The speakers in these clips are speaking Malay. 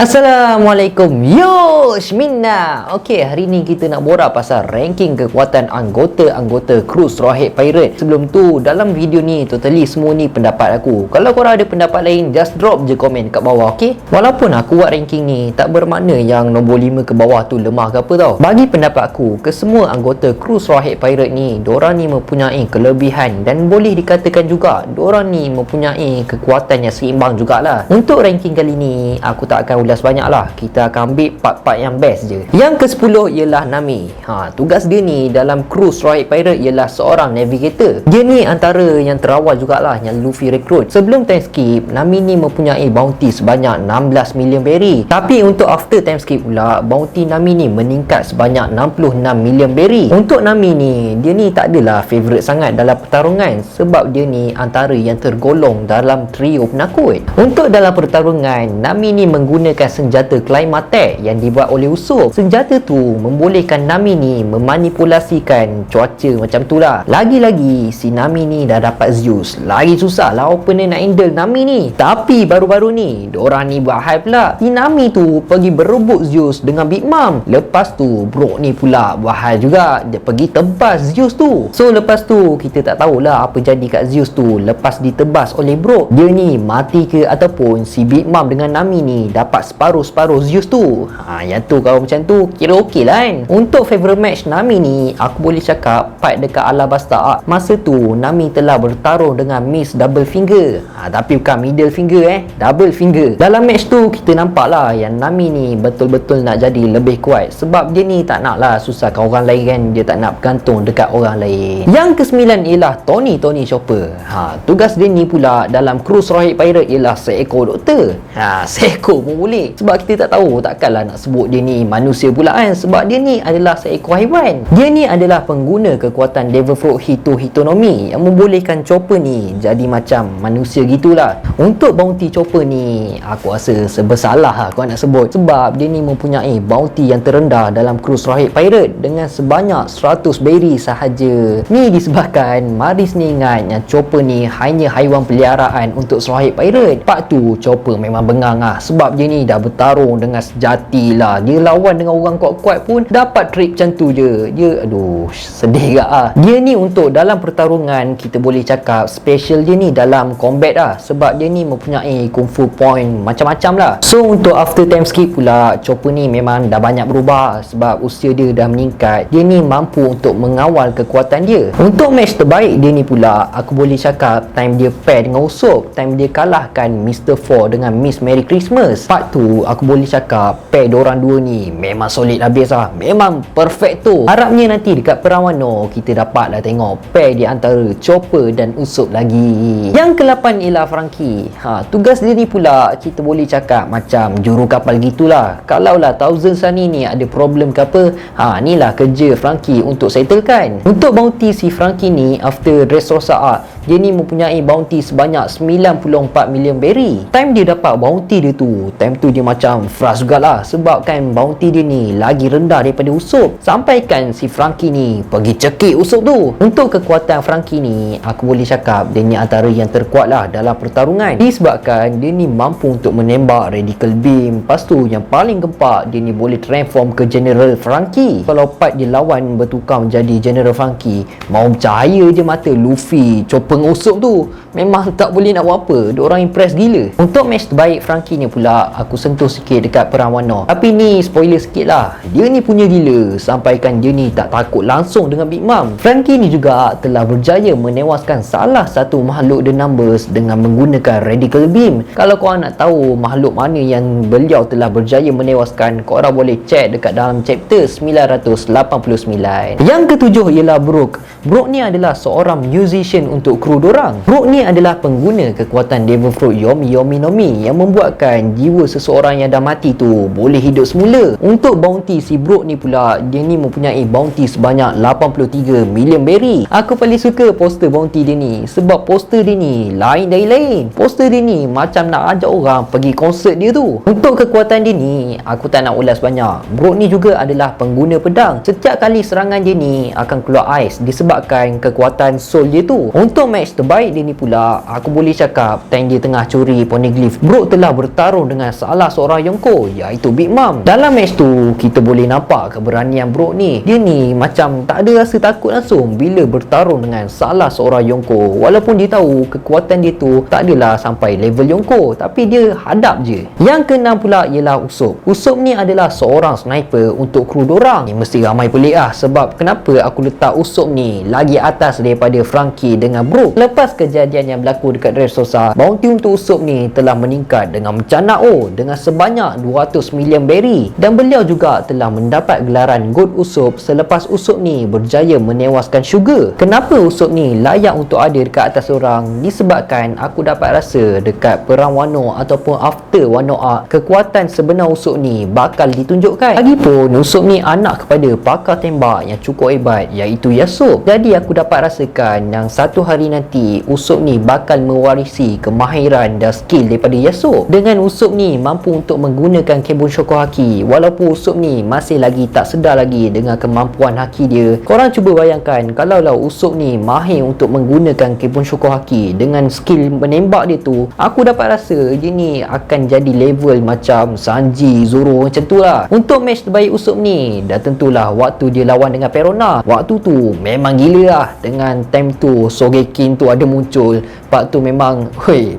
Assalamualaikum. Minna. Okey, hari ni kita nak borak pasal ranking kekuatan anggota-anggota Cruise Rohit Pirate. Sebelum tu, dalam video ni totally semua ni pendapat aku. Kalau korang ada pendapat lain, just drop je komen kat bawah, okey? Walaupun aku buat ranking ni, tak bermakna yang nombor 5 ke bawah tu lemah ke apa tau. Bagi pendapat aku, kesemua anggota Cruise Rohit Pirate ni, dorang ni mempunyai kelebihan dan boleh dikatakan juga dorang ni mempunyai kekuatan yang seimbang jugalah. Untuk ranking kali ni, aku tak akan ulas banyak lah. Kita akan ambil part-part yang best je. Yang ke-10 ialah Nami. Tugas dia ni dalam Cruise Rohit Pirate ialah seorang navigator. Dia ni antara yang terawal jugalah yang Luffy rekrut. Sebelum time skip, Nami ni mempunyai bounty sebanyak 16 million berry. Tapi untuk after time skip pula, bounty Nami ni meningkat sebanyak 66 million berry. Untuk Nami ni, dia ni tak adalah favourite sangat dalam pertarungan sebab dia ni antara yang tergolong dalam trio penakut. Untuk dalam pertarungan, Nami ni menggunakan senjata Climatek yang dibuat oleh Usopp. Senjata tu membolehkan Nami ni memanipulasikan cuaca macam tu lah. Lagi-lagi si Nami ni dah dapat Zeus, lagi susah lah opponent nak handle Nami ni. Tapi baru-baru ni diorang ni buat hype pula. Si Nami tu pergi berebut Zeus dengan Big Mom. Lepas tu Brook ni pula buat hype juga, dia pergi tebas Zeus tu. So lepas tu kita tak tahulah apa jadi kat Zeus tu lepas ditebas oleh Brook. Dia ni mati ke ataupun si Big Mom dengan Nami ni dapat separuh-separuh Zeus tu. Yang tu kalau macam tu kira okey lah kan. Untuk favourite match Nami ni, aku boleh cakap fight dekat Alabasta. Masa tu Nami telah bertarung dengan Miss Double Finger. Tapi bukan middle finger double finger. Dalam match tu kita nampak lah yang Nami ni betul-betul nak jadi lebih kuat sebab dia ni tak nak lah susahkan orang lain kan. Dia tak nak bergantung dekat orang lain. Yang ke-9 ialah Tony Chopper. Tugas dia ni pula dalam Cruise Rohit Pirate ialah seekor doktor. Seekor pun boleh sebab kita tak tahu, takkanlah nak sebut dia ni manusia pula kan, sebab dia ni adalah seekor haiwan. Dia ni adalah pengguna kekuatan Devil Fruit Hitonomi yang membolehkan Chopper ni jadi macam manusia gitulah. Untuk bounty Chopper ni, aku rasa sebersalah lah kau nak sebut sebab dia ni mempunyai bounty yang terendah dalam Cruise Rohit Pirate dengan sebanyak 100 berry sahaja. Ni disebabkan Maris ni ingat yang Chopper ni hanya haiwan peliharaan untuk Rohit Pirate. Part tu Chopper memang bengang lah sebab dia ni dah bertarung dengan sejati lah. Dia lawan dengan orang kuat-kuat pun dapat trick macam tu je. Dia sedih gak lah. Dia ni untuk dalam pertarungan kita boleh cakap special dia ni dalam combat lah sebab dia ni mempunyai kung fu point macam-macam lah. So untuk after time skip pula, Chopper ni memang dah banyak berubah sebab usia dia dah meningkat. Dia ni mampu untuk mengawal kekuatan dia. Untuk match terbaik dia ni pula, aku boleh cakap time dia pair dengan Usopp, time dia kalahkan Mr. Four dengan Miss Merry Christmas. Part tu aku boleh cakap pair diorang dua ni memang solid habis lah. Memang perfect tu. Harapnya nanti dekat Perang Wano kita dapat lah tengok pair di antara Chopper dan Usopp lagi. Yang ke-8 ialah Franky. Tugas dia ni pula kita boleh cakap macam juru kapal gitulah. Kalau lah Thousand Sunny ni ada problem ke apa, ni lah kerja Franky untuk settlekan. Untuk bounty si Franky ni after Dressrosa, dia ni mempunyai bounty sebanyak 94 million berry. Time dia dapat bounty dia tu, time tu dia macam frust jugalah sebab kan bounty dia ni lagi rendah daripada Usopp. Sampaikan si Franky ni pergi cekik Usopp tu. Untuk kekuatan Franky ni, aku boleh cakap dia ni antara yang terkuat lah dalam pertarungan disebabkan dia ni mampu untuk menembak Radical Beam. Lepas tu yang paling gempak, dia ni boleh transform ke General Franky. Kalau part dia lawan bertukar menjadi General Franky, mau bercahaya je mata Luffy, Chopper dengan Usopp tu. Memang tak boleh nak buat apa, diorang impress gila. Untuk match terbaik Franky ni pula, aku sentuh sikit dekat Perang Wano. Tapi ni spoiler sikit lah, dia ni punya gila sampaikan dia ni tak takut langsung dengan Big Mom. Franky ni juga telah berjaya menewaskan salah satu makhluk The Numbers dengan menggunakan Radical Beam. Kalau korang nak tahu makhluk mana yang beliau telah berjaya menewaskan, korang boleh check dekat dalam chapter 989. Yang ketujuh ialah Brook. Brook ni adalah seorang musician untuk kru dorang. Brook ni adalah pengguna kekuatan Devil Fruit Yomi Nomi yang membuatkan jiwa seseorang yang dah mati tu boleh hidup semula. Untuk bounty si Brook ni pula, dia ni mempunyai bounty sebanyak 83 million berry. Aku paling suka poster bounty dia ni sebab poster dia ni lain dari lain. Poster dia ni macam nak ajak orang pergi konsert dia tu. Untuk kekuatan dia ni, aku tak nak ulas banyak. Brook ni juga adalah pengguna pedang. Setiap kali serangan dia ni akan keluar ais disebabkan kekuatan soul dia tu. Untuk match terbaik dia ni pula, aku boleh cakap time dia tengah curi poneglyph, Brook telah bertarung dengan salah seorang Yonko, iaitu Big Mom. Dalam match tu kita boleh nampak keberanian bro ni. Dia ni macam tak ada rasa takut langsung bila bertarung dengan salah seorang Yonko. Walaupun dia tahu kekuatan dia tu tak adalah sampai level Yonko, tapi dia hadap je. Yang keenam pula ialah Usopp. Usopp ni adalah seorang sniper untuk kru dorang. Ni mesti ramai pelik sebab kenapa aku letak Usopp ni lagi atas daripada Franky dengan Brook. Lepas kejadian yang berlaku dekat Dressrosa, bounty untuk Usopp ni telah meningkat dengan mencanak dengan sebanyak 200 million berry, dan beliau juga telah mendapat gelaran God Usopp selepas Usopp ni berjaya menewaskan Sugar. Kenapa Usopp ni layak untuk ada dekat atas orang? Disebabkan aku dapat rasa dekat perang Wano ataupun after Wano Arc, kekuatan sebenar Usopp ni bakal ditunjukkan. Lagipun Usopp ni anak kepada pakar tembak yang cukup hebat, iaitu Yasuo. Jadi aku dapat rasakan yang satu hari nanti Usopp ni bakal mewarisi kemahiran dan skill daripada Yasuo. Dengan Usopp ni mampu untuk menggunakan Kebun Shoko Haki, walaupun Usopp ni masih lagi tak sedar lagi dengan kemampuan haki dia. Korang cuba bayangkan kalaulah Usopp ni mahir untuk menggunakan Kebun Shoko Haki dengan skill menembak dia tu, aku dapat rasa dia ni akan jadi level macam Sanji, Zoro macam tu lah. Untuk match terbaik Usopp ni dah tentulah waktu dia lawan dengan Perona. Waktu tu memang gila lah. Dengan time tu Sogeking tu ada muncul. Part tu memang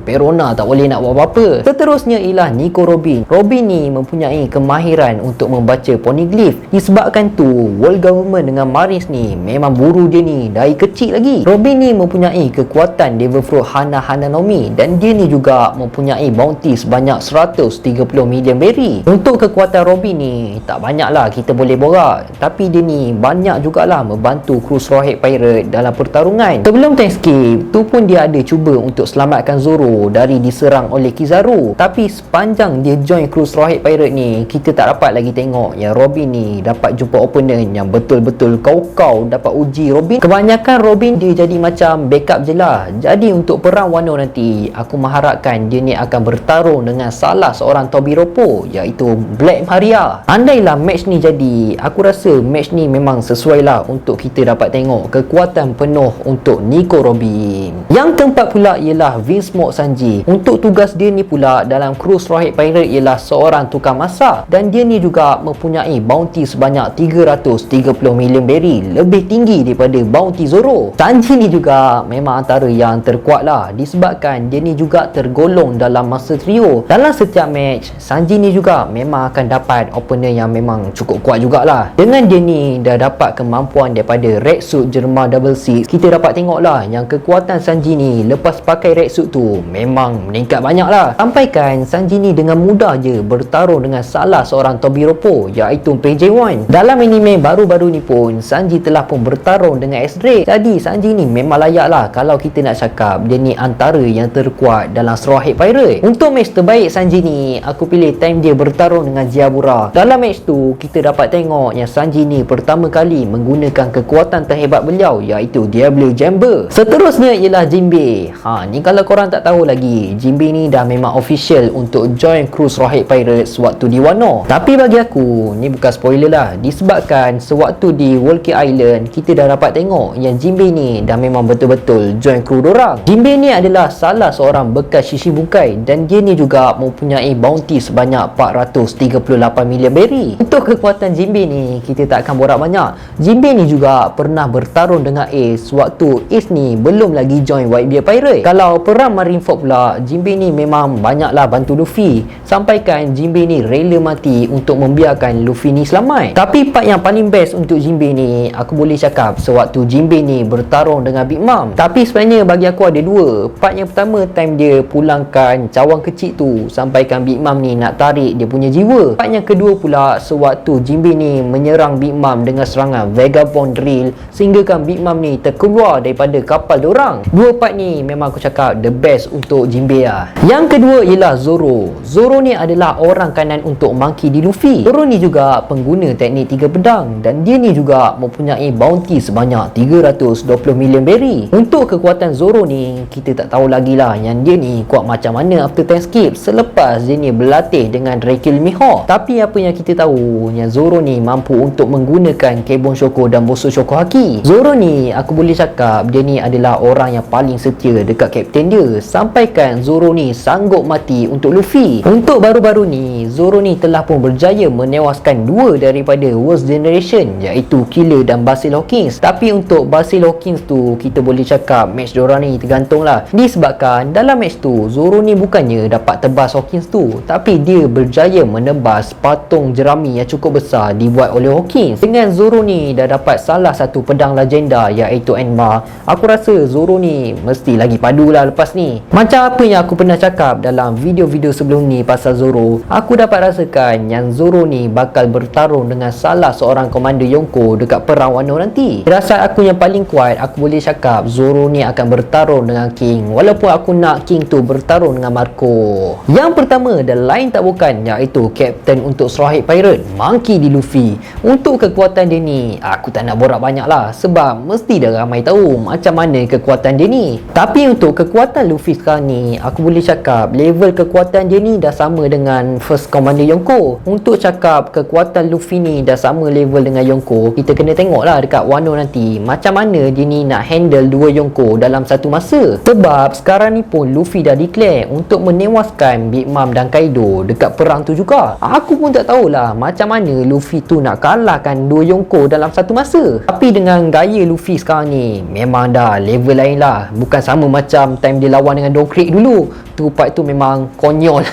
Perona tak boleh nak buat apa-apa. Seterusnya ialah Nico Robin. Robin ni mempunyai kemahiran untuk membaca poneglyph. Disebabkan tu World Government dengan Marines ni memang buru dia ni dari kecil lagi. Robin ni mempunyai kekuatan Devil Fruit Hana Hananomi, dan dia ni juga mempunyai bounty sebanyak 130 million berry. Untuk kekuatan Robin ni tak banyak lah kita boleh borak, tapi dia ni banyak jugalah membantu kru Straw Hat Pirate dalam pertarungan. Sebelum time skip tu pun dia ada cuba untuk selamatkan Zoro dari diserang oleh Kizaru, tapi sepanjang dia join kru Straw Hat Pirate ni, kita tak dapat lagi tengok yang Robin ni dapat jumpa opponent yang betul-betul kau dapat uji Robin. Kebanyakan Robin dia jadi macam backup je lah. Jadi untuk perang Wano nanti, aku mengharapkan dia ni akan bertarung dengan salah seorang Tobiropo, iaitu Black Maria. Andailah match ni jadi, aku rasa match ni memang sesuai lah untuk kita dapat tengok kekuatan penuh untuk Nico Robin. Yang keempat pula ialah Vince Smoke Sanji. Untuk tugas dia ni pula dalam kru Straw Hat Pirate ialah seorang tukang masak, dan dia ni juga mempunyai bounty sebanyak 330 million berry, lebih tinggi daripada bounty Zoro. Sanji ni juga memang antara yang terkuat lah, disebabkan dia ni juga tergolong dalam Master Trio. Dalam setiap match, Sanji ni juga memang akan dapat opponent yang memang cukup kuat jugalah. Dengan dia ni dah dapat kemampuan daripada Red Suit Jerma Double Six, kita dapat tengok lah yang kekuatan Sanji ni lepas pakai Red Suit tu memang meningkat banyak lah. Sampaikan Sanji ni dengan mudah je bertarung dengan salah seorang Tobiropo, iaitu PJ1. Dalam anime baru-baru ni pun Sanji telah pun bertarung dengan S-Drake. Jadi Sanji ni memang layak lah kalau kita nak cakap dia ni antara yang terkuat dalam Straw Hat Pirate. Untuk match terbaik Sanji ni, aku pilih time dia bertarung dengan Ziabura. Dalam match tu kita dapat tengok yang Sanji ni pertama kali menggunakan kekuatan terhebat beliau, iaitu Diablo Jamber. Seterusnya ialah Jinbei. Ni kalau korang tak tahu lagi, Jinbei ni dah memang official untuk join kru Straw Hat Pirates waktu di Wano. Tapi bagi aku ni bukan spoiler lah, disebabkan sewaktu di Whole Cake Island kita dah dapat tengok yang Jinbei ni dah memang betul-betul join kru dorang. Jinbei ni adalah salah seorang bekas Shishibukai, dan dia ni juga mempunyai bounty sebanyak 438 million berry. Untuk kekuatan Jinbei ni kita tak akan borak banyak. Jinbei ni juga pernah bertarung dengan Ace waktu Ace ni belum lagi join Whitebeard Pirate. Kalau perang Marineford pula, Jinbei ni memang banyaklah bantu Luffy, sampaikan Jinbei ni rela mati untuk membiarkan Luffy ni selamat. Tapi part yang paling best untuk Jinbei ni, aku boleh cakap sewaktu Jinbei ni bertarung dengan Big Mom. Tapi sebenarnya bagi aku ada dua. Part yang pertama time dia pulangkan cawang kecil tu, sampaikan Big Mom ni nak tarik dia punya jiwa. Part yang kedua pula sewaktu Jinbei ni menyerang Big Mom dengan serangan Vagabond Drill, sehinggakan Big Mom ni terkeluar daripada kapal dorang. Dua part ni memang aku cakap the best untuk Jinbei lah. Yang kedua ialah Zoro. Zoro ni adalah orang kanan untuk Monkey D. Luffy. Zoro ni juga pengguna teknik tiga pedang, dan dia ni juga mempunyai bounty sebanyak 320 million berry. Untuk kekuatan Zoro ni kita tak tahu lagi lah yang dia ni kuat macam mana after time skip selepas dia ni berlatih dengan Dracula Mihawk. Tapi apa yang kita tahu yang Zoro ni mampu untuk menggunakan Kebun Shoko dan Bosu Shoko Haki. Zoro ni aku boleh cakap dia ni adalah orang yang paling setia dekat kapten dia, sampaikan Zoro ni sanggup mati untuk Luffy. nanti. Untuk baru-baru ni, Zoro ni telah pun berjaya menewaskan dua daripada Worst Generation, iaitu Killer dan Basil Hawkins. Tapi untuk Basil Hawkins tu, kita boleh cakap match diorang ni tergantung lah. Disebabkan dalam match tu, Zoro ni bukannya dapat tebas Hawkins tu, tapi dia berjaya menebas patung jerami yang cukup besar dibuat oleh Hawkins. Dengan Zoro ni dah dapat salah satu pedang legenda, iaitu Enma, aku rasa Zoro ni mesti lagi padu lah lepas ni. Macam apa yang aku pernah cakap dalam video-video sebelum ni pasal Zoro, aku dapat rasakan yang Zoro ni bakal bertarung dengan salah seorang komander Yonko dekat perang Wano nanti. Rasa aku yang paling kuat, aku boleh cakap Zoro ni akan bertarung dengan King, walaupun aku nak King tu bertarung dengan Marco. Yang pertama dan lain tak bukan, iaitu Captain untuk Straw Hat Pirate, Monkey D. Luffy. Untuk kekuatan dia ni, aku tak nak borak banyak lah, sebab mesti dah ramai tahu macam mana kekuatan dia ni. Tapi untuk kekuatan Luffy sekarang ni, aku boleh cakap level kekuatan dia ni dah sama dengan First Commander Yonko. Untuk cakap kekuatan Luffy ni dah sama level dengan Yonko, kita kena tengok lah dekat Wano nanti macam mana dia ni nak handle dua Yonko dalam satu masa. Sebab sekarang ni pun Luffy dah declare untuk menewaskan Big Mom dan Kaido dekat perang tu juga. Aku pun tak tahulah macam mana Luffy tu nak kalahkan dua Yonko dalam satu masa. Tapi dengan gaya Luffy sekarang ni, memang dah level lain lah. Bukan sama macam time dia lawan dengan Don Krieg dulu. Tu part tu memang konyol.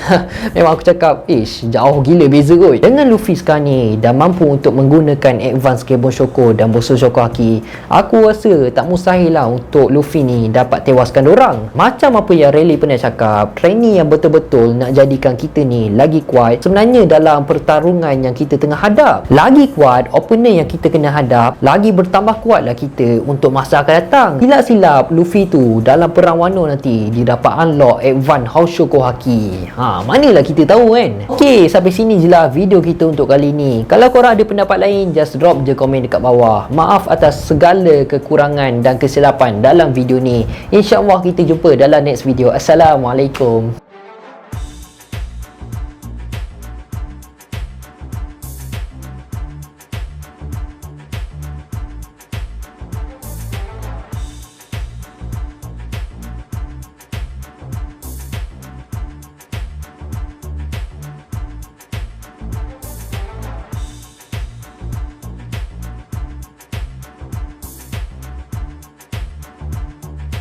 Memang aku cakap, jauh gila beza kot. Dengan Luffy sekarang ni dah mampu untuk menggunakan Advance Carbon Shoko dan Bosu Shoko Haki, aku rasa tak mustahil lah untuk Luffy ni dapat tewaskan dorang. Macam apa yang Rayleigh pernah cakap, training yang betul-betul nak jadikan kita ni lagi kuat sebenarnya dalam pertarungan yang kita tengah hadap. Lagi kuat opponent yang kita kena hadap, lagi bertambah kuatlah kita untuk masa akan datang. Silap-silap Luffy tu dalam perang Wano nanti dia dapat unlock Advance House Shoko Haki. Manalah kita tahu kan. Okey, sampai sini je lah video kita untuk kali ni. Kalau korang ada pendapat lain, just drop je komen dekat bawah. Maaf atas segala kekurangan dan kesilapan dalam video ni. InsyaAllah kita jumpa dalam next video. Assalamualaikum.